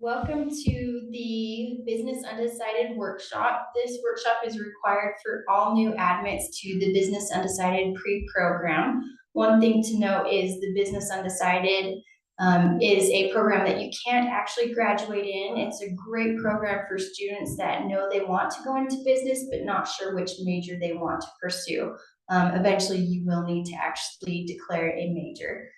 Welcome to the Business Undecided workshop. This workshop is required for all new admits to the Business Undecided pre-program. One thing to note is the Business Undecided is a program that you can't actually graduate in. It's a great program for students that know they want to go into business but not sure which major they want to pursue. Eventually, you will need to actually declare a major.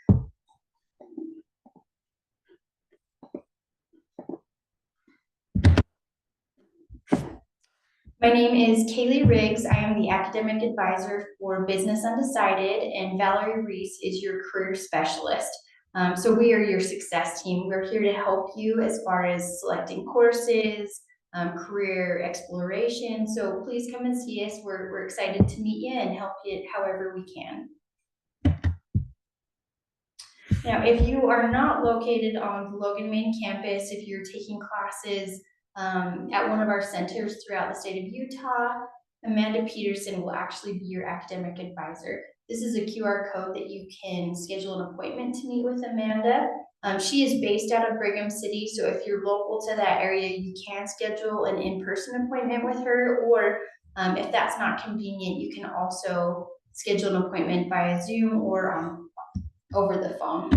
My name is Kaylee Riggs. I am the academic advisor for Business Undecided, and Valerie Reese is your career specialist. So we are your success team. We're here to help you as far as selecting courses, career exploration. So please come and see us. We're excited to meet you and help you however we can. Now, if you are not located on the Logan Main campus, if you're taking classes at one of our centers throughout the state of Utah, Amanda Peterson will actually be your academic advisor. This is a QR code that you can schedule an appointment to meet with Amanda. She is based out of Brigham City, so if you're local to that area, you can schedule an in-person appointment with her, or if that's not convenient, you can also schedule an appointment via Zoom or over the phone.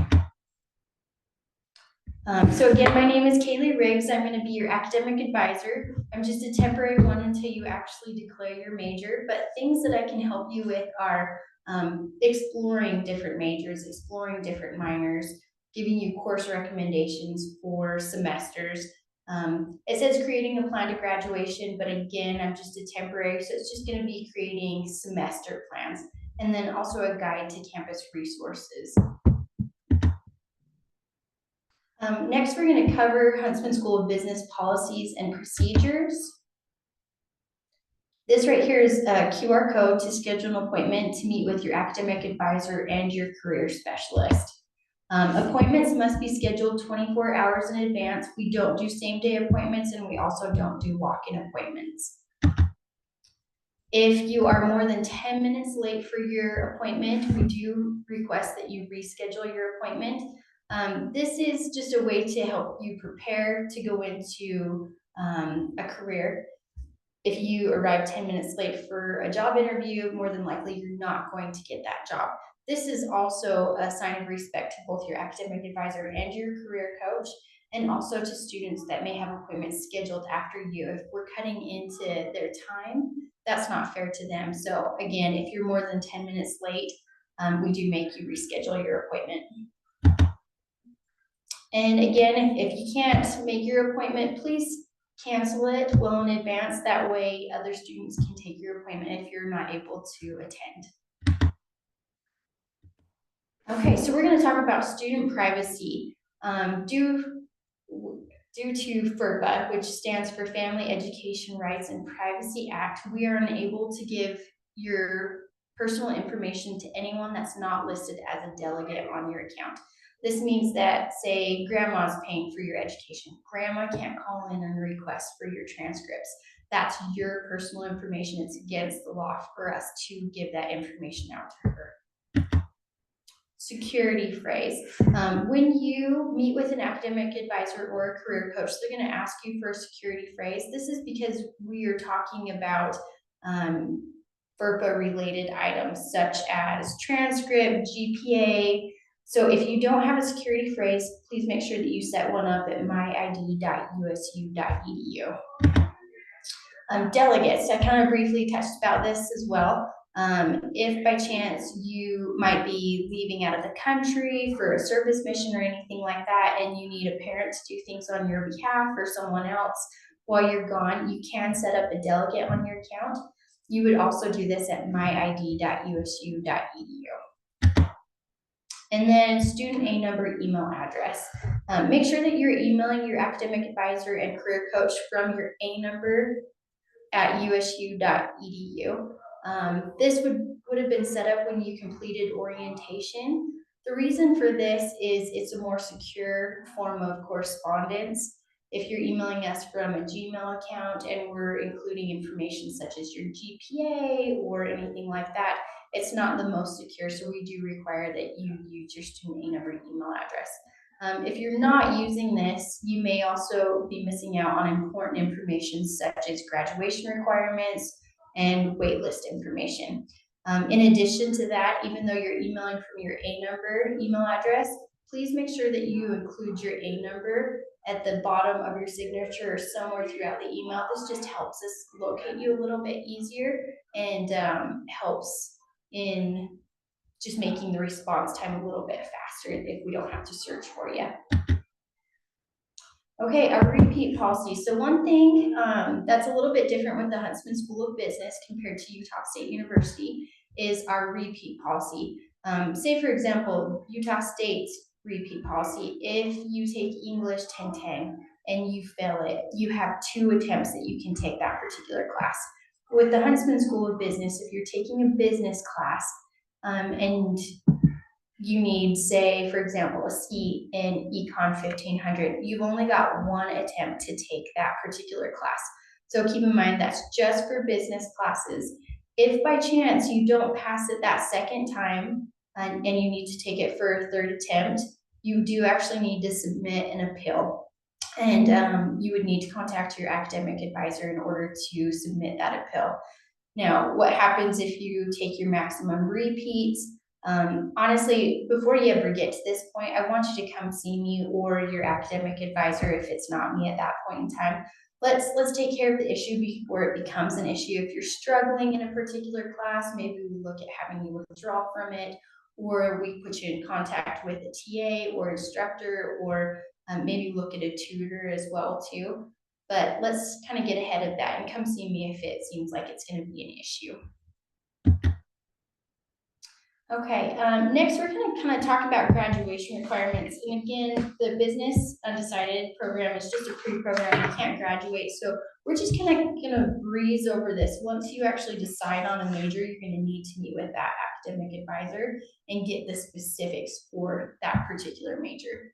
So again, my name is Kaylee Riggs. I'm going to be your academic advisor. I'm just a temporary one until you actually declare your major, but things that I can help you with are exploring different majors, exploring different minors, giving you course recommendations for semesters. It says creating a plan to graduation, but again, I'm just a temporary, so it's just going to be creating semester plans, and then also a guide to campus resources. Next, we're going to cover Huntsman School of Business policies and procedures. This right here is a QR code to schedule an appointment to meet with your academic advisor and your career specialist. Appointments must be scheduled 24 hours in advance. We don't do same-day appointments, and we also don't do walk-in appointments. If you are more than 10 minutes late for your appointment, we do request that you reschedule your appointment. This is just a way to help you prepare to go into a career. If you arrive 10 minutes late for a job interview, more than likely you're not going to get that job. This is also a sign of respect to both your academic advisor and your career coach, and also to students that may have appointments scheduled after you. If we're cutting into their time, that's not fair to them. So again, if you're more than 10 minutes late, we do make you reschedule your appointment. And again, if you can't make your appointment, please cancel it well in advance. That way other students can take your appointment if you're not able to attend. Okay, so we're going to talk about student privacy. Due to FERPA, which stands for Family Education Rights and Privacy Act, we are unable to give your personal information to anyone that's not listed as a delegate on your account. This means that, say, grandma's paying for your education. Grandma can't call in and request for your transcripts. That's your personal information. It's against the law for us to give that information out to her. Security phrase. When you meet with an academic advisor or a career coach, they're going to ask you for a security phrase. This is because we are talking about FERPA related items such as transcript, GPA. So if you don't have a security phrase, please make sure that you set one up at myid.usu.edu. Delegates, I kind of briefly touched about this as well. If by chance you might be leaving out of the country for a service mission or anything like that, and you need a parent to do things on your behalf or someone else while you're gone, you can set up a delegate on your account. You would also do this at myid.usu.edu. And then student A number, email address. Make sure that you're emailing your academic advisor and career coach from your A number at usu.edu. This would have been set up when you completed orientation. The reason for this is it's a more secure form of correspondence. If you're emailing us from a Gmail account and we're including information such as your GPA or anything like that, it's not the most secure, so we do require that you use your student A number email address. If you're not using this, you may also be missing out on important information such as graduation requirements and waitlist information. In addition to that, even though you're emailing from your A number email address, please make sure that you include your A number at the bottom of your signature or somewhere throughout the email. This just helps us locate you a little bit easier and helps in just making the response time a little bit faster if we don't have to search for you. Okay, our repeat policy. So one thing that's a little bit different with the Huntsman School of Business compared to Utah State University is our repeat policy. Say, for example, Utah State's repeat policy, if you take English 1010 and you fail it, you have 2 attempts that you can take that particular class. With the Huntsman School of Business, if you're taking a business class and you need, say, for example, a C in Econ 1500, you've only got 1 attempt to take that particular class. So keep in mind that's just for business classes. If by chance you don't pass it that second time and you need to take it for a 3rd attempt, you do actually need to submit an appeal. And you would need to contact your academic advisor in order to submit that appeal. Now, what happens if you take your maximum repeats? Honestly, before you ever get to this point, I want you to come see me or your academic advisor if it's not me at that point in time. Let's take care of the issue before it becomes an issue. If you're struggling in a particular class, maybe we look at having you withdraw from it, or we put you in contact with a TA or instructor, or maybe look at a tutor as well too. But let's kind of get ahead of that and come see me if it seems like it's going to be an issue. Okay, next we're going to kind of talk about graduation requirements. And again, the Business Undecided program is just a pre-program. You can't graduate. So we're just kind of going to breeze over this. Once you actually decide on a major, you're going to need to meet with that academic advisor and get the specifics for that particular major.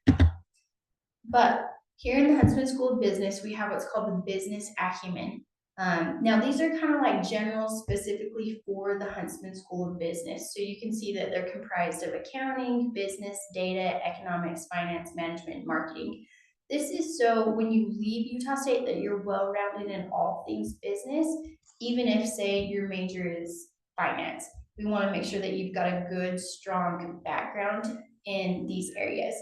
But here in the Huntsman School of Business, we have what's called the business acumen. Now, these are kind of like general specifically for the Huntsman School of Business. So you can see that they're comprised of accounting, business, data, economics, finance, management, and marketing. This is so when you leave Utah State that you're well-rounded in all things business, even if, say, your major is finance. We want to make sure that you've got a good, strong background in these areas.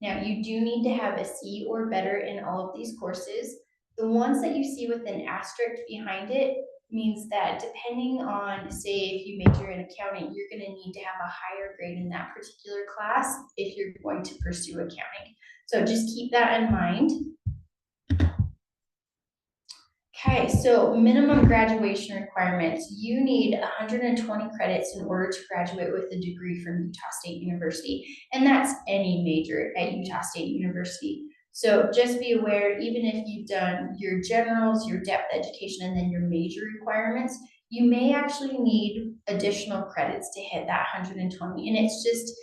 Now, you do need to have a C or better in all of these courses. The ones that you see with an asterisk behind it means that depending on, say, if you major in accounting, you're going to need to have a higher grade in that particular class if you're going to pursue accounting. So just keep that in mind. Okay, so minimum graduation requirements. You need 120 credits in order to graduate with a degree from Utah State University, and that's any major at Utah State University. So just be aware, even if you've done your generals, your depth education, and then your major requirements, you may actually need additional credits to hit that 120, and it's just,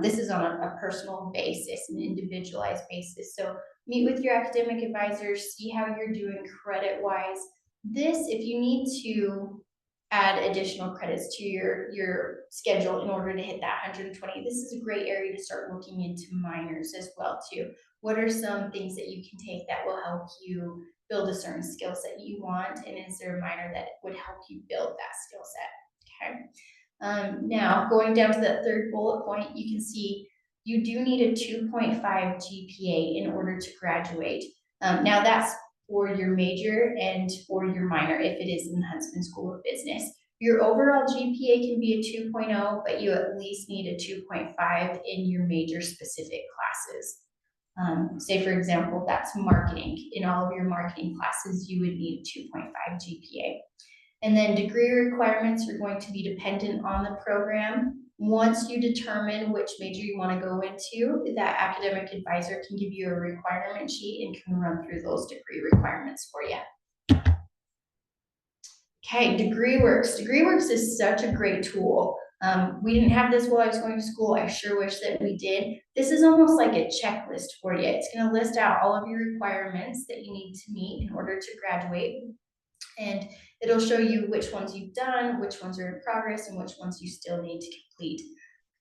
this is on a personal basis, an individualized basis. So meet with your academic advisors, see how you're doing credit-wise. This, if you need to add additional credits to your schedule in order to hit that 120, this is a great area to start looking into minors as well too. What are some things that you can take that will help you build a certain skill set you want, and is there a minor that would help you build that skill set? Okay. Now, going down to that 3rd bullet point, you can see you do need a 2.5 GPA in order to graduate. Now, that's for your major and for your minor if it is in the Huntsman School of Business. Your overall GPA can be a 2.0, but you at least need a 2.5 in your major specific classes. Say, for example, that's marketing. In all of your marketing classes, you would need a 2.5 GPA. And then degree requirements are going to be dependent on the program. Once you determine which major you want to go into, that academic advisor can give you a requirement sheet and can run through those degree requirements for you. Okay, DegreeWorks. DegreeWorks is such a great tool. We didn't have this while I was going to school. I sure wish that we did. This is almost like a checklist for you. It's going to list out all of your requirements that you need to meet in order to graduate. And it'll show you which ones you've done, which ones are in progress, and which ones you still need to complete.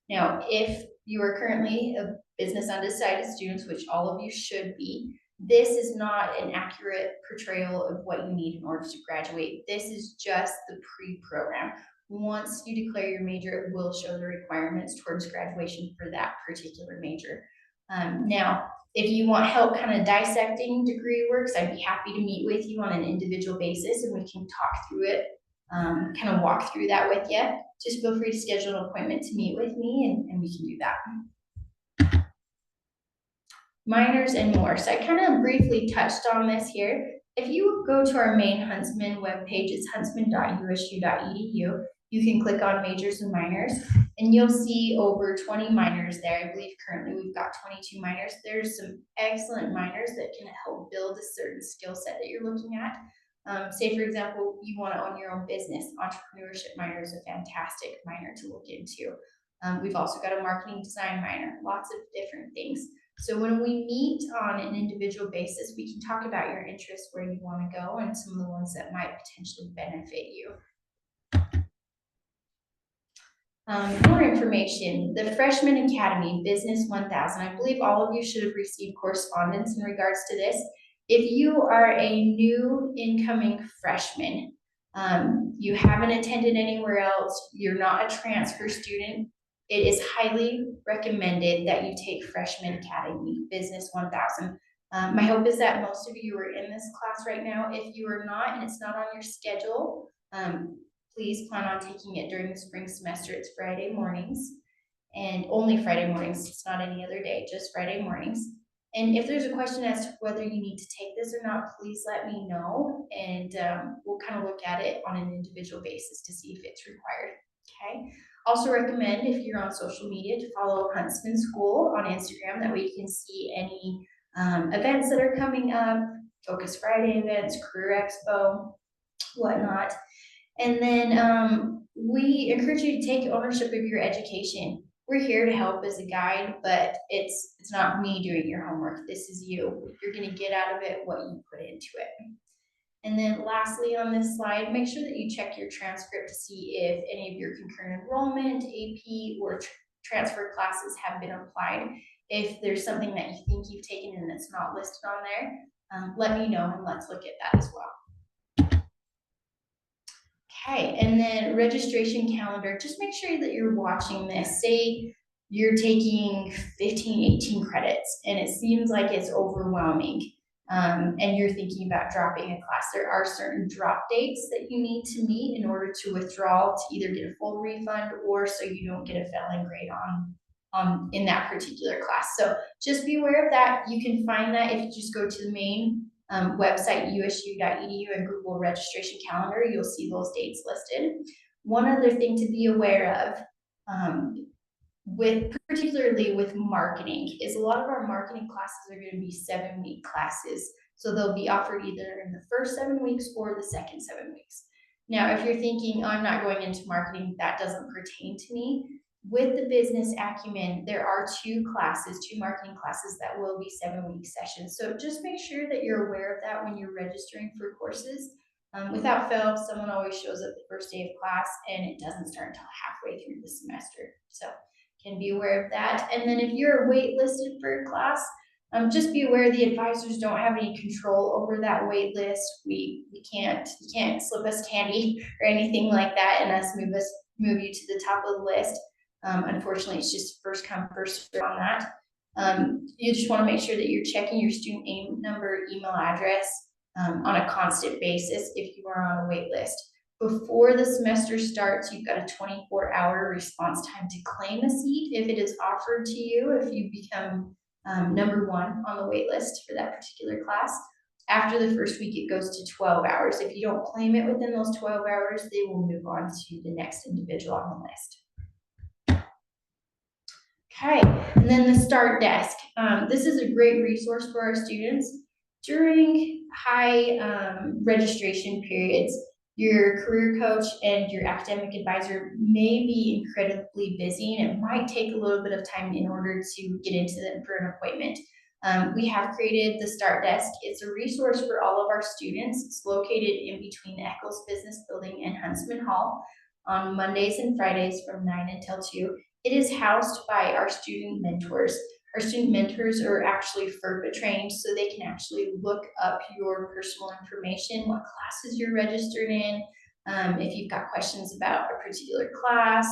Now, if you are currently a Business Undecided students, which all of you should be, this is not an accurate portrayal of what you need in order to graduate. This is just the pre-program. Once you declare your major, it will show the requirements towards graduation for that particular major. Now, if you want help kind of dissecting degree works, I'd be happy to meet with you on an individual basis and we can talk through it, kind of walk through that with you. Just feel free to schedule an appointment to meet with me and we can do that. Minors and more. So I kind of briefly touched on this here. If you go to our main Huntsman webpage, it's huntsman.usu.edu. You can click on majors and minors and you'll see over 20 minors there. I believe currently we've got 22 minors. There's some excellent minors that can help build a certain skill set that you're looking at. Say for example, you want to own your own business. Entrepreneurship minor is a fantastic minor to look into. We've also got a marketing design minor, lots of different things. So when we meet on an individual basis, we can talk about your interests, where you want to go, and some of the ones that might potentially benefit you. More information, the Freshman Academy Business 1000. I believe all of you should have received correspondence in regards to this. If you are a new incoming freshman, you haven't attended anywhere else, you're not a transfer student, it is highly recommended that you take Freshman Academy Business 1000. My hope is that most of you are in this class right now. If you are not and it's not on your schedule, please plan on taking it during the spring semester. It's Friday mornings and only Friday mornings. It's not any other day, just Friday mornings. And if there's a question as to whether you need to take this or not, please let me know and we'll kind of look at it on an individual basis to see if it's required, okay? Also recommend, if you're on social media, to follow Huntsman School on Instagram. That way you can see any events that are coming up, Focus Friday events, Career Expo, whatnot. And then we encourage you to take ownership of your education. We're here to help as a guide, but it's not me doing your homework. This is you. You're going to get out of it what you put into it. And then lastly on this slide, make sure that you check your transcript to see if any of your concurrent enrollment, AP, or transfer classes have been applied. If there's something that you think you've taken and that's not listed on there, let me know and let's look at that as well. Okay, and then registration calendar, just make sure that you're watching this. Say you're taking 15, 18 credits and it seems like it's overwhelming. And you're thinking about dropping a class, there are certain drop dates that you need to meet in order to withdraw to either get a full refund or so you don't get a failing grade on in that particular class. So just be aware of that. You can find that if you just go to the main website, usu.edu, and Google registration calendar, you'll see those dates listed. One other thing to be aware of, particularly with marketing, is a lot of our marketing classes are going to be 7-week classes. So they'll be offered either in the first 7 weeks or the second 7 weeks. Now, if you're thinking, I'm not going into marketing, that doesn't pertain to me. With the business acumen, there are 2 marketing classes that will be 7-week sessions. So just make sure that you're aware of that when you're registering for courses. Without fail, someone always shows up the first day of class and it doesn't start until halfway through the semester. So can be aware of that. And then if you're waitlisted for a class, just be aware the advisors don't have any control over that wait list. You can't slip us candy or anything like that and move you to the top of the list. Unfortunately, it's just first come, first serve on that. You just want to make sure that you're checking your student name, number, email address on a constant basis if you are on a wait list. Before the semester starts, you've got a 24-hour response time to claim a seat if it is offered to you, if you become number 1 on the wait list for that particular class. After the first week, it goes to 12 hours. If you don't claim it within those 12 hours, they will move on to the next individual on the list. Okay, and then the Start Desk. This is a great resource for our students. During high registration periods, your career coach and your academic advisor may be incredibly busy and it might take a little bit of time in order to get into them for an appointment. We have created the Start Desk. It's a resource for all of our students. It's located in between Eccles Business Building and Huntsman Hall on Mondays and Fridays from 9 until 2. It is housed by our student mentors. Our student mentors are actually FERPA trained, so they can actually look up your personal information, what classes you're registered in, if you've got questions about a particular class,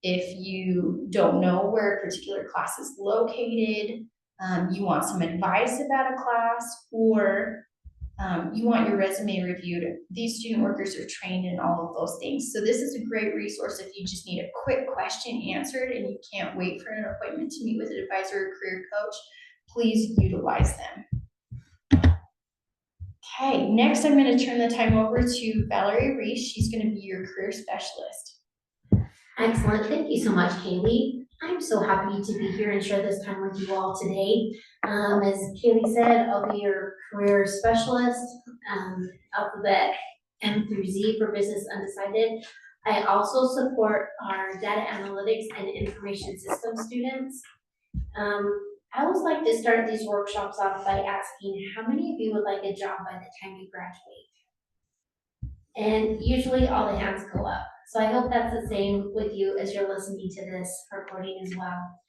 if you don't know where a particular class is located, you want some advice about a class, or you want your resume reviewed. These student workers are trained in all of those things. So this is a great resource if you just need a quick question answered and you can't wait for an appointment to meet with an advisor or career coach. Please utilize them. Okay, next I'm going to turn the time over to Valerie Reese. She's going to be your career specialist. Excellent. Thank you so much, Kaylee. I'm so happy to be here and share this time with you all today. As Kaylee said, I'll be your career specialist, alphabet M through Z for Business Undecided. I also support our data analytics and information system students. I always like to start these workshops off by asking, how many of you would like a job by the time you graduate? And usually all the hands go up. So I hope that's the same with you as you're listening to this recording as well.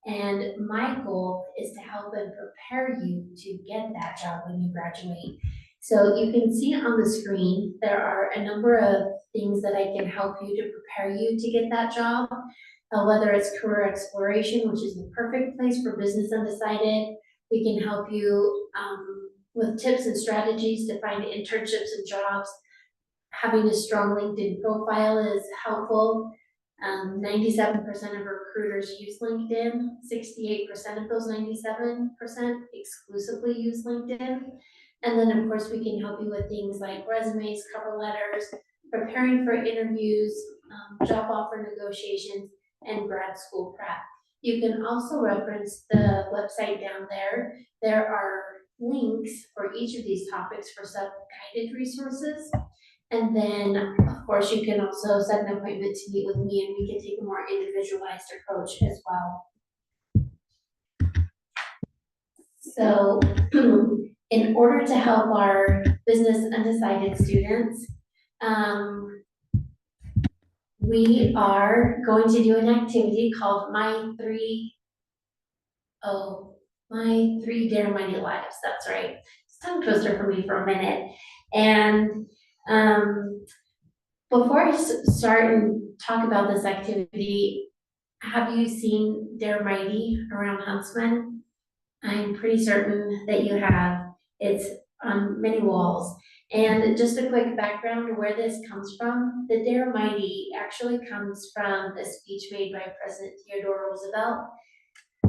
And my goal is to help and prepare you to get that job when you graduate. So you can see on the screen, there are a number of things that I can help you to prepare you to get that job, whether it's career exploration, which is the perfect place for Business Undecided. We can help you with tips and strategies to find internships and jobs. Having a strong LinkedIn profile is helpful. 97% of recruiters use LinkedIn. 68% of those 97% exclusively use LinkedIn. And then of course we can help you with things like resumes, cover letters, preparing for interviews, job offer negotiations, and grad school prep. You can also reference the website down there. There are links for each of these topics for self-guided resources. And then, of course, you can also set an appointment to meet with me and we can take a more individualized approach as well. So, in order to help our Business Undecided students, we are going to do an activity called My Three Dare Mighty Lives. That's right. It's a tongue twister for me for a minute. And before I start and talk about this activity, have you seen Dare Mighty around Huntsman? I'm pretty certain that you have. It's on many walls. And just a quick background of where this comes from, the Dare Mighty actually comes from a speech made by President Theodore Roosevelt.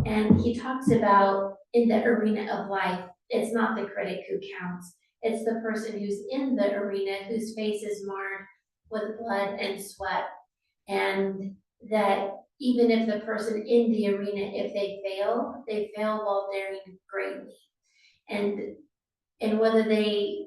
And he talks about in the arena of life, it's not the critic who counts. It's the person who's in the arena whose face is marred with blood and sweat. And that even if the person in the arena, if they fail while daring greatly. And whether they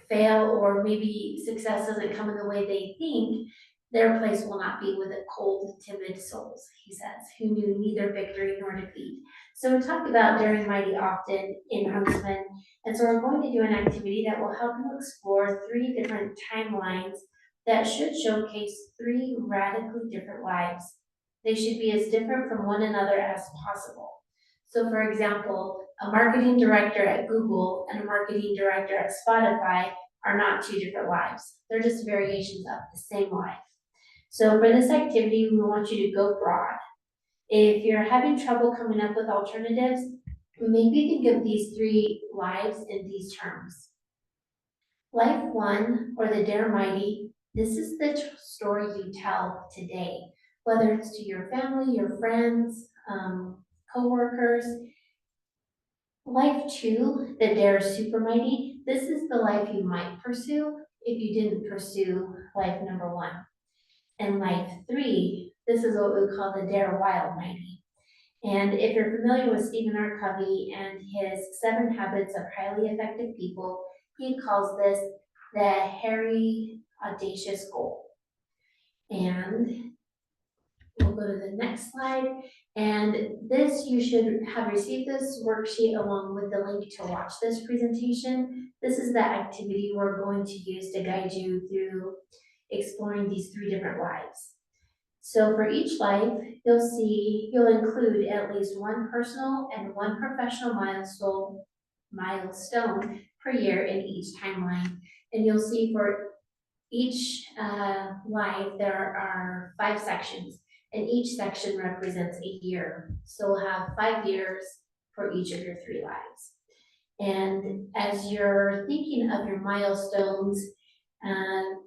fail or maybe success doesn't come in the way they think, their place will not be with the cold, timid souls, he says, who knew neither victory nor defeat. So we talk about daring mighty often in Huntsman, and so we're going to do an activity that will help you explore 3 different timelines that should showcase 3 radically different lives. They should be as different from one another as possible. So for example, a marketing director at Google and a marketing director at Spotify are not 2 different lives. They're just variations of the same life. So for this activity, we want you to go broad. If you're having trouble coming up with alternatives, maybe think of these 3 lives in these terms. Life 1, or the Dare Mighty, this is the story you tell today, whether it's to your family, your friends, co-workers. Life 2, the Dare Super Mighty, this is the life you might pursue if you didn't pursue life number 1. And life 3, this is what we call the Dare Wild Mighty. And if you're familiar with Stephen R. Covey and his 7 Habits of Highly Effective People, he calls this the hairy, audacious goal. And we'll go to the next slide. And this, you should have received this worksheet along with the link to watch this presentation. This is the activity we're going to use to guide you through exploring these 3 different lives. So for each life, you'll include at least one personal and one professional milestone per year in each timeline. And you'll see for each life, there are 5 sections, and each section represents a year. So we'll have 5 years for each of your 3 lives. And as you're thinking of your milestones, um,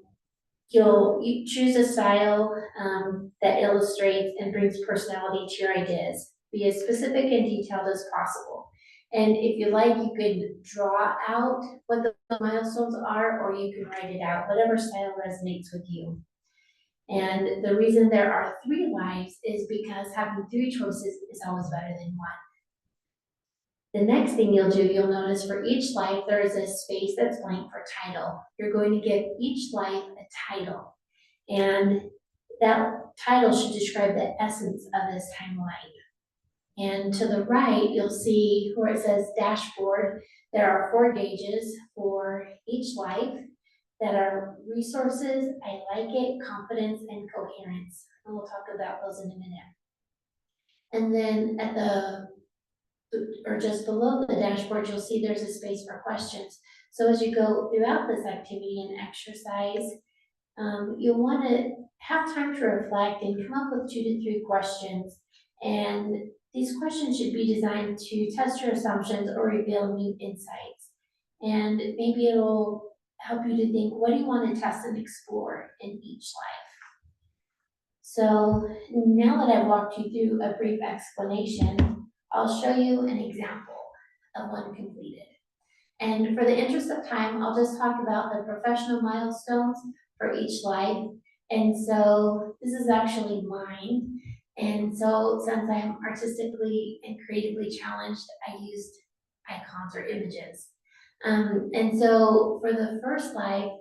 you choose a style that illustrates and brings personality to your ideas. Be as specific and detailed as possible. And if you like, you could draw out what the milestones are, or you can write it out, whatever style resonates with you. And the reason there are 3 lives is because having 3 choices is always better than one. The next thing you'll notice for each life, there is a space that's blank for title. You're going to give each life a title. And that title should describe the essence of this timeline. And to the right, you'll see where it says dashboard. There are 4 gauges for each life that are resources, I like it, confidence, and coherence. And we'll talk about those in a minute. And then or just below the dashboard, you'll see there's a space for questions. So as you go throughout this activity and exercise, you'll want to have time to reflect and come up with 2 to 3 questions. And these questions should be designed to test your assumptions or reveal new insights. And maybe it'll help you to think, what do you want to test and explore in each life? So now that I've walked you through a brief explanation, I'll show you an example of one completed. And for the interest of time, I'll just talk about the professional milestones for each life. And so this is actually mine. And so since I'm artistically and creatively challenged, I used icons or images. And so for the first life,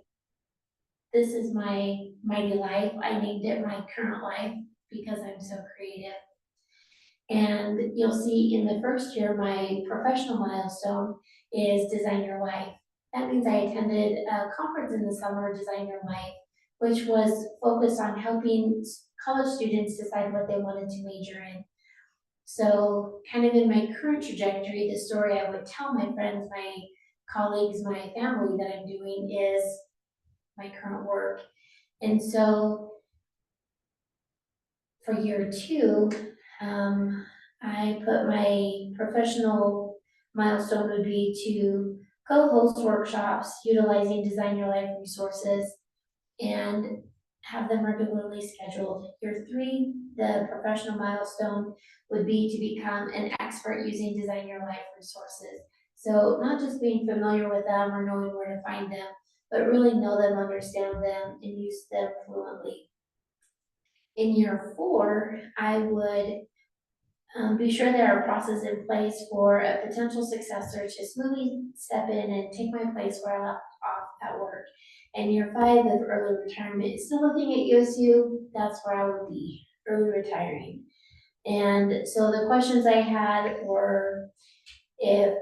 this is my mighty life. I named it my current life because I'm so creative. And you'll see in the first year, my professional milestone is Design Your Life. That means I attended a conference in the summer, Design Your Life, which was focused on helping college students decide what they wanted to major in. So kind of in my current trajectory, the story I would tell my friends, my colleagues, my family that I'm doing is my current work. And so for year 2, I put my professional milestone would be to co-host workshops utilizing Design Your Life resources and have them regularly scheduled. Year 3, the professional milestone would be to become an expert using Design Your Life resources. So not just being familiar with them or knowing where to find them, but really know them, understand them, and use them fluently. In year 4, I would be sure there are processes in place for a potential successor to smoothly step in and take my place where I left off at work. And year 5 of early retirement is still a thing at USU. That's where I would be, early retiring. And so the questions I had were, if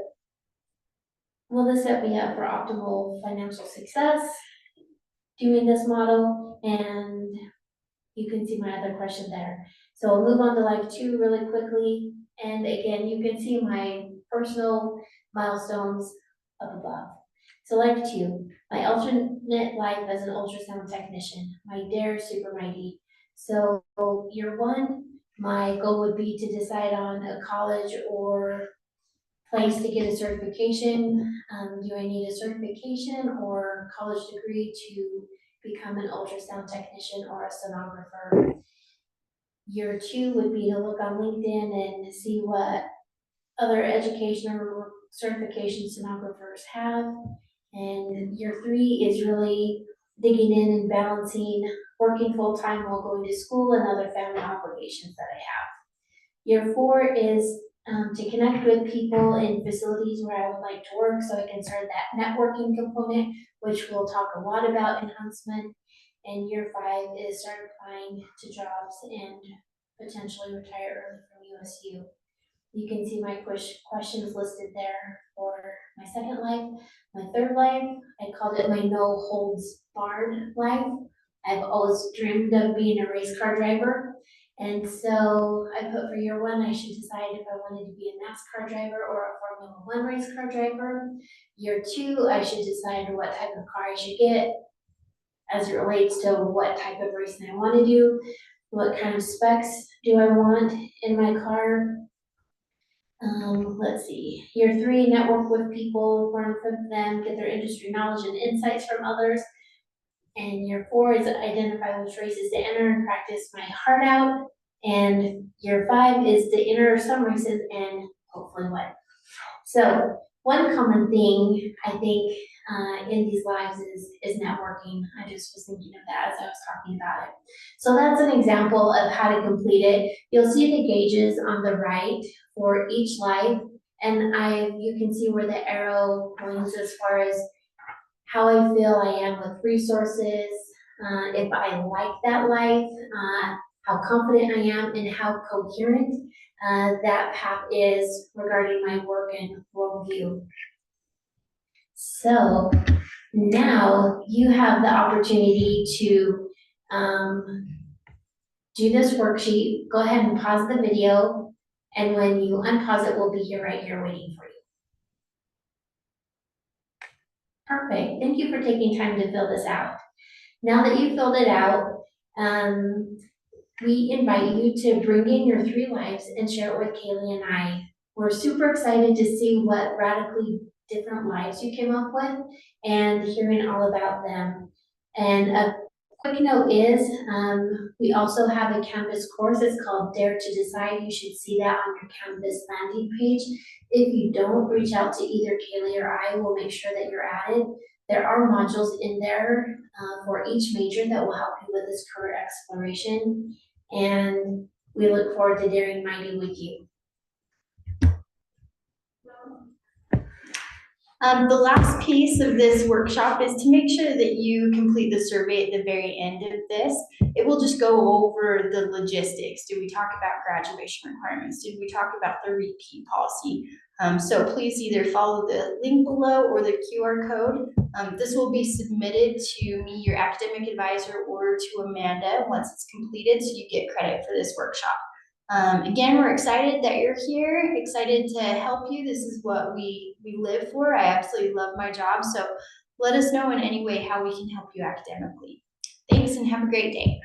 will this set me up for optimal financial success doing this model? And you can see my other question there. So I'll move on to life 2 really quickly. And again, you can see my personal milestones up above. So life 2, my alternate life as an ultrasound technician, my dare super mighty. So year 1, my goal would be to decide on a college or place to get a certification. Do I need a certification or college degree to become an ultrasound technician or a sonographer? Year 2 would be to look on LinkedIn and see what other education or certification sonographers have. And year 3 is really digging in and balancing working full-time while going to school and other family obligations that I have. Year 4 is to connect with people in facilities where I would like to work so I can start that networking component, which we'll talk a lot about in Huntsman. And year 5 is start applying to jobs and potentially retire early from USU. You can see my questions listed there for my second life. My third life, I called it my no holds barred life. I've always dreamed of being a race car driver. And so I put for year one, I should decide if I wanted to be a NASCAR driver or a Formula One race car driver. Year two, I should decide what type of car I should get as it relates to what type of racing I want to do, what kind of specs do I want in my car. Let's see. Year three, network with people, learn from them, get their industry knowledge and insights from others. And year four is identify which races to enter and practice my heart out. And year five is to enter some races and hopefully win. So one common thing I think in these lives is networking. I just was thinking of that as I was talking about it. So that's an example of how to complete it. You'll see the gauges on the right for each life, and you can see where the arrow points as far as how I feel I am with resources, if I like that life, how confident I am, and how coherent that path is regarding my work and worldview. So now you have the opportunity to do this worksheet. Go ahead and pause the video, and when you unpause it, we'll be here right here waiting for you. Perfect. Thank you for taking time to fill this out. Now that you filled it out, we invite you to bring in your 3 lives and share it with Kaylee and I. We're super excited to see what radically different lives you came up with and hearing all about them. And a quick note is, we also have a Canvas course. It's called Dare to Decide. You should see that on your Canvas landing page. If you don't, reach out to either Kaylee or I. We'll make sure that you're added. There are modules in there for each major that will help you with this career exploration. And we look forward to daring mighty with you. The last piece of this workshop is to make sure that you complete the survey at the very end of this. It will just go over the logistics. Did we talk about graduation requirements? Did we talk about the repeat policy? So please either follow the link below or the QR code. This will be submitted to me, your academic advisor, or to Amanda once it's completed, so you get credit for this workshop. Again, we're excited that you're here, excited to help you. This is what we live for. I absolutely love my job, so let us know in any way how we can help you academically. Thanks and have a great day.